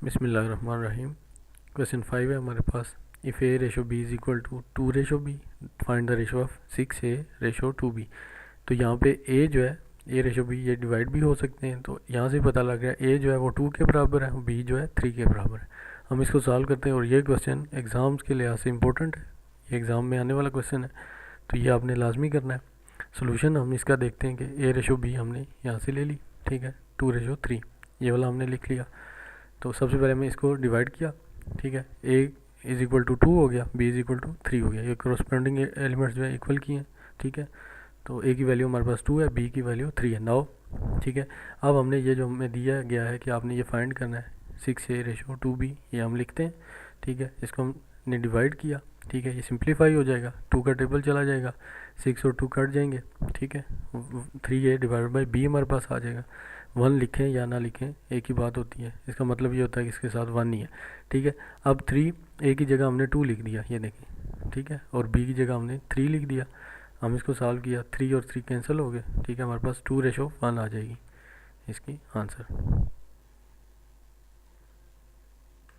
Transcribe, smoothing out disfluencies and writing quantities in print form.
बिस्मिल्लाहिर्रहमानिर्रहीम। क्वेश्चन 5 है हमारे पास। If A ratio B is equal to 2 ratio B, find the ratio of 6 A ratio 2 B. तो यहाँ पे ए जो है ए रेशो बी ये डिवाइड भी हो सकते हैं, तो यहाँ से पता लग रहा है ए जो है वो 2 के बराबर है, बी जो है 3 के बराबर है। हम इसको सॉल्व करते हैं और ये क्वेश्चन एग्ज़ाम्स के लिहाज से इंपॉर्टेंट है, ये एग्ज़ाम में आने वाला क्वेश्चन है, तो ये आपने लाजमी करना है। सोल्यूशन हम इसका देखते हैं कि ए रेशो बी हमने यहाँ से ले ली, ठीक है, 2 रेशो 3 ये वाला हमने लिख लिया। तो सबसे पहले हमने इसको डिवाइड किया, ठीक है, ए इज़ इक्वल टू 2 हो गया, बी इज़ इक्वल टू 3 हो गया, ये करस्पॉन्डिंग एलिमेंट्स जो है इक्वल किए हैं, ठीक है। तो ए की वैल्यू हमारे पास 2 है, बी की वैल्यू 3 है नाउ, ठीक है। अब हमने ये जो हमें दिया गया है कि आपने ये फाइंड करना है 6 ए रेशो 2 बी, ये हम लिखते हैं, ठीक है। इसको हमने डिवाइड किया, ठीक है, ये सिंप्लीफाई हो जाएगा, 2 का टेबल चला जाएगा, 6 और 2 कट जाएंगे, ठीक है, 3 ए डिवाइड बाई बी हमारे पास आ जाएगा। 1 लिखें या ना लिखें एक ही बात होती है, इसका मतलब ये होता है कि इसके साथ 1 नहीं है, ठीक है। अब 3 ए की जगह हमने 2 लिख दिया, ये देखें, ठीक है, और बी की जगह हमने 3 लिख दिया। हम इसको सॉल्व किया, 3 और 3 कैंसिल हो गए, ठीक है, हमारे पास 2 रेशो 1 आ जाएगी इसकी आंसर।